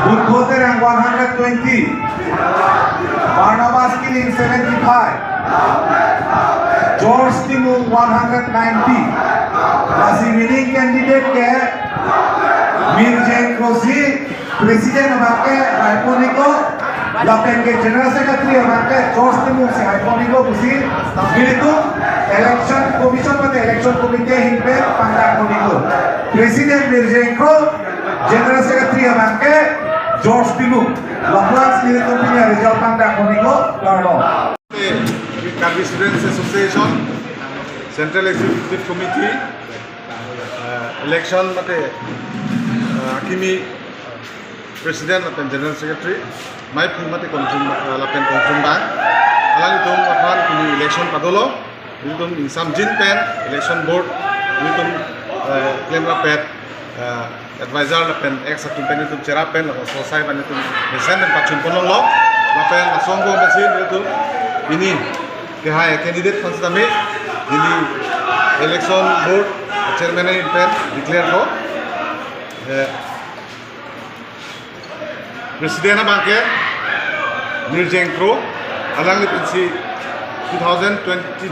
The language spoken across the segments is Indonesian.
Buddho Terang 120. Barnabas Killing 75. George Timu 190. The winning candidate ke Mirjane Krosi, President हमारे आइकॉनिको, लापेन के General Secretary हमारे George Timu से आइकॉनिको कुसी, मिलितु election commission में election committee हिंपे पंडा आइकॉनिको, President Mirjane Kro, General Secretary हमारे George Timu, लाप्लास मिलितु पिनिया result पंडा आइकॉनिको लाडो. Karbi Students Association, Central Executive Committee, election mate Hakimi President and General Secretary, my mate konjum lapen konjum bang, alali tum apan kini election padolo, tum insam jin pen election board, tum claim lapet advisor lapen ex atum pen tum cerah pen selesai pen tum desain dan pacun ponong lo, lapen asonggo mesin tum ini kehai candidate konstame ini election board chairman in pen declare ko President bangke Mirjane Kro alang lipensi 2023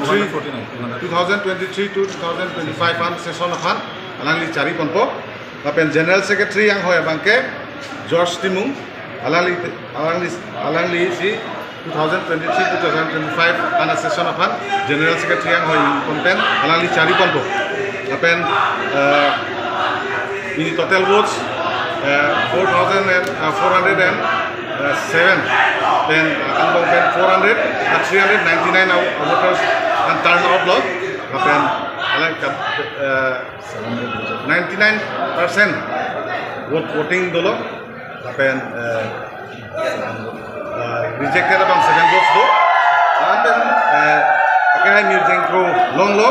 to 2025 an session akan alang li cari konpo lapen General Secretary yang hoya bangke George Timu alang li si 2023 to 2025 an session akan General Secretary yang hoya konten alang li cari konpo lapen ini total votes 4,407 then unbong pen 399 voters and turn out lo lapen 99% voting dolo lapen rejected abang 7 votes do lapen akai Mirjane Kro long lo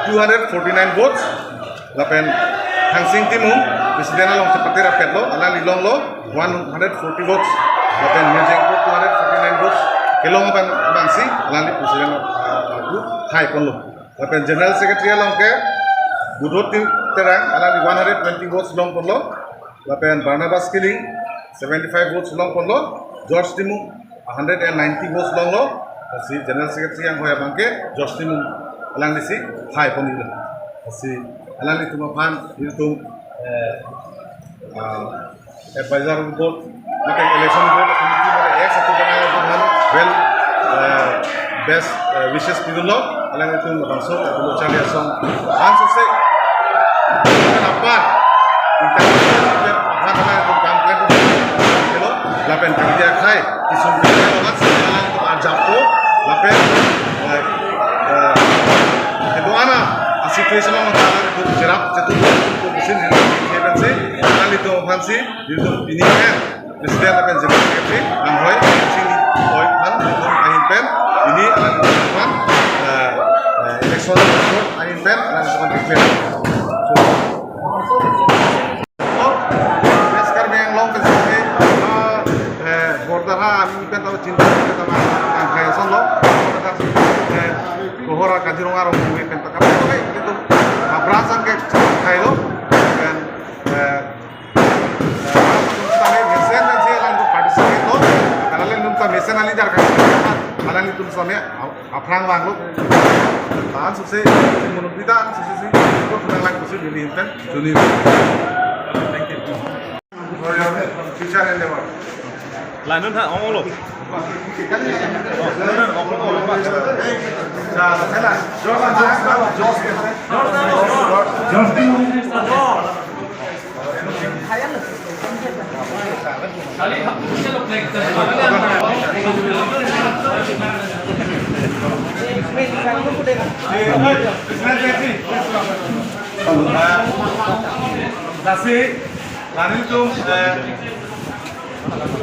249 votes lapen Hangsing Timu Presiden long seperti rakyat lo alang long lo 140 votes lapen Mirjane Kro 249 votes kelong pan bangsi alang Presiden aku hai pon lo lapen General Secretary long ke Buddho Terang alang 120 votes long pon lo lapen Barnabas Killing 75 votes long pon lo George Timu 190 votes long lo si General Secretary yang hoya bangke George Timu alang disi hai pon lo si alang itu mapan itu advisor board maka election board committee maka ex satu dengan well best wishes itu lo alang itu langsung atau cari asong langsung sih kenapa kita apa itu kampanye itu lo lapen kerja kai isum banget sekarang itu ajapo lapen itu anak situation lo itu jerap jatuh itu mesin hebat sih kali itu fancy itu ini kan Presiden akan jadi secretary anghoy sini hoy pan itu ahin pen ini akan dilakukan election board ahin pen akan dilakukan declare sekarang yang long kesini border ha ini kan tahu cinta kita sama kayak solo kohora kajirunga rong gue pen tak apa itu abrasan ke kayak lo dan mesin ali jar kan alang itu sampai aprang bang lo tahan sukses menurut kita sukses itu kurang lagi sih di Inten Juni thank you for your future endeavor lanun ha ong lo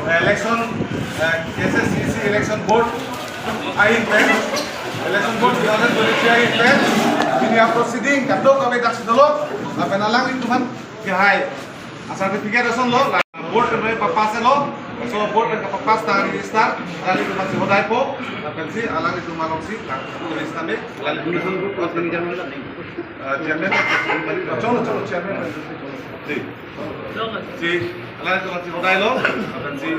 election KCCC election board ain pen election board 2023 ain pen ini proceeding kado kami dak sedolo apen alang itu man ke hai certificate son lo board ke papa se lo So board pen kapapas na start lali tu masih hodai po pensi alang itu malong si tulis tame lali tu chairman cholo chairman si alang itu masih hodai lo pensi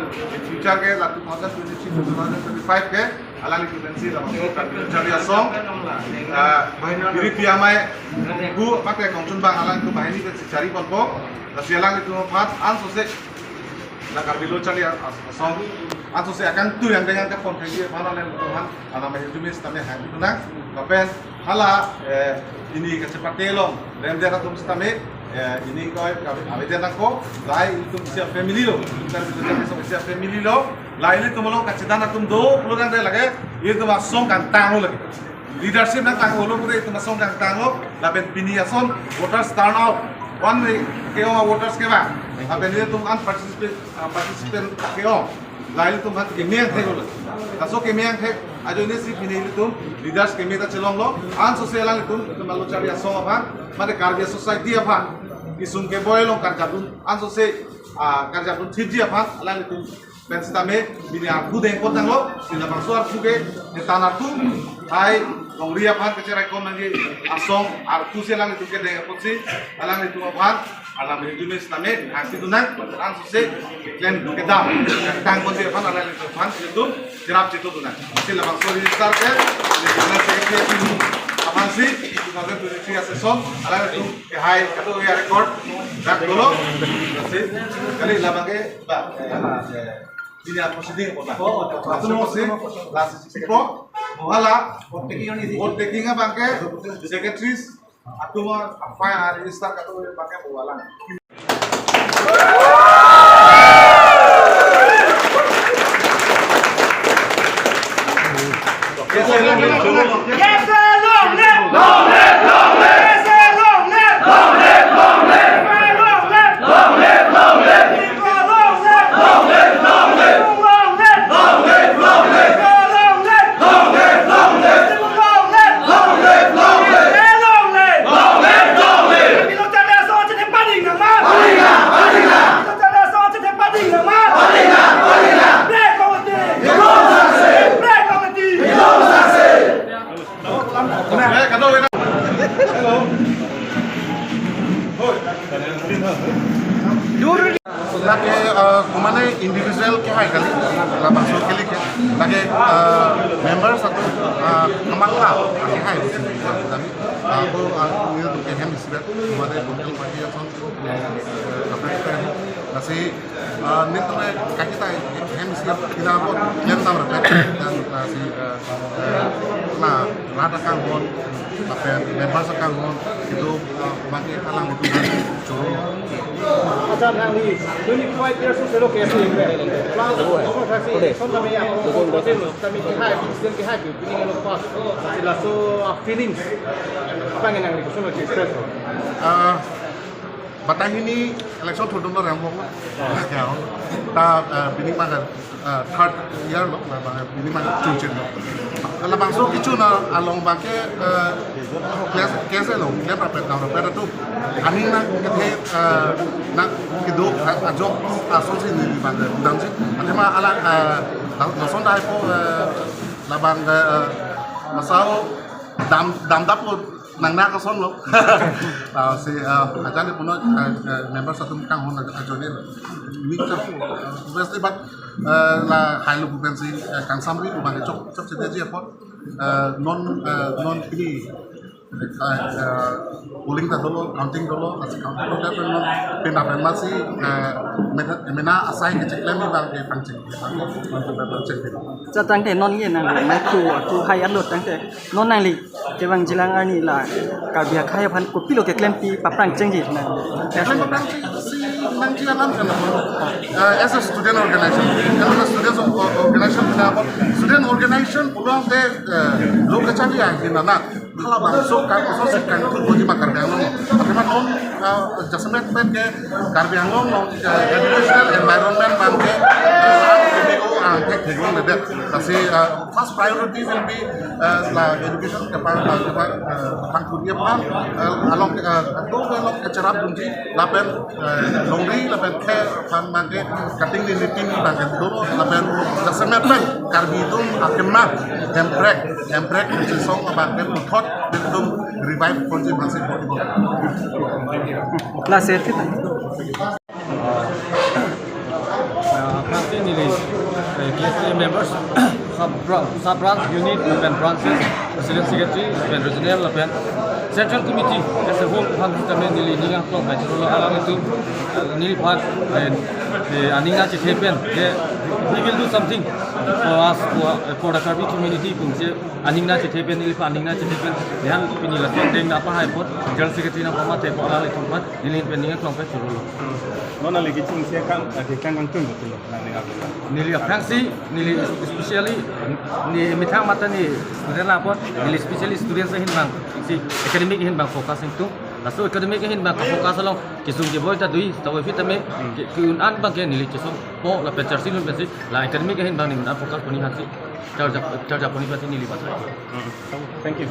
future ke latu 2023 2025 ke alang itu pensi la masuk kan cari asong diri piamai bu pakai kongsun bang alang itu bahini pensi cari ponpo kasi alang itu pat an sose na kabilo chali asong anso se akan tu yang dengan kapon kaji mana len tuhan alam itu mis tame ha itu na kapen hala ini kecepatan long rem dia ratum stame ini kau awedan ko lai itu siap family lo kita bisa siap family lo lai ini tumulong kacetan atum do puluhan deh lagi itu masong kan tango lagi leadership na tango lo pure itu masong kan tango lapen pini ason voters turn out one way keo voters ke ba apen ini tum an participant keo lain tum hat kemiang the golo kaso kemiang the ajo ini si pini tum leaders kemita chelong lo an social lang tum malo chari aso apa mane karya society apa isum ke boy long karjabun an so se karjabun thiji apa lang tum pensitame bini aku deng kotang lo sila bangsuar suge tanah tu hai Kongria pan kecera kon nanti asong artu selang itu ke dengan potsi alang itu apa alam itu mes name hasil tunan an suse klaim ke dam tang kon dia pan alang itu pan itu jerap itu tunan sila bangsuar ini start ke dengan sekretari ini apa sih itu nanti tu asesor alang itu ke hai kata ya record dak dulu kali labangke ini apa sedih apa? Atau masih last pro, malah vote taking apa bangke secretaries atau apa yang hari ini start atau bangke bawalan. Lagi kemana individual ke hai kali, lah masuk kali ke, lagi member satu kemak lah ke hai di sini. Tapi aku ini tu ke hem disebut, kemana bukan parti yang songo, apa itu? Nasi ni tu kaki kita hem disebut kita apa? Yang tahu berapa? Dan nasi nah rada kangon, apa member sekangon itu bagi kalang itu curu. Ajan yang di 25 years sudah lo kaya sih, pelan pelan taksi, sonda me ya, kami kihai, bisnis kihai, pilih lo pas, sila so feelings, apa yang nang itu semua express. Batang ini election thudum lo rambong lah, ya, ta bini mana third year lo, bini mana cuncin lo. Kalau bangso kicu na along bangke kese lo, dia berapa tahun berapa tu, ani nak kita nak hidup ajok asosiasi ni bangke, dan sih, ada mah ala nason dah po labang masau dam dapo nang nakason lo, si aja ni puno member satu kang hon ajonin, winter, obviously but la high level bukan si kang samri tu bangke cok cerita je apa non ini polling tak dulu, counting dulu, masih counting dulu, tapi non pindah masih mena asai kecil lagi bangke pancing, pancing. Tang te non ye nang mai tu hai an lot tang te non nang li ke bang jilang ani la ka bia khai phan ko pilo ke klem pi paprang cheng ji na Nang jilangan kan as a student organization pulang te lo kecari ya gimana kalau masuk kan masuk kan tu bagi makan yang lo karena on jasmet ben ke karbiang lo educational environment ban ke take taking like that. Kasi first priority will be la education kapang kuliah pang along do along acara bunji lapen longri lapen ke pan mangke cutting di meeting bangke do lapen semepen karbidum akema emprek song bangke puthot bidum revive kunci masih possible. Lah set kita. Currently, nearly KSA members, sub-branch unit, and branches, president secretary, and regional, and central committee as a whole. Nearly ningang klok bachelor alang itu nearly part and aninga citepen. We will do something for us for the Karbi community. Kunci aninga citepen nearly aninga citepen. Dia pinilah konten apa hai pot. General secretary na pamat hai pot alang itu pat. Nearly ningang klok bachelor. Nona lagi cing siakan kang tung betul lah ni aku. Nili apangsi, nili especially ni mitang mata ni student lapor, nili especially student sa hinbang si academic hinbang focus itu. Lalu academic hinbang focus along kisung je boy tadui, tahu fit ame kiunan bang ke nili kisung po la pecer silun besi, la academic hinbang ni na focus puni hati. Charja puni hati nili pasal. Thank you.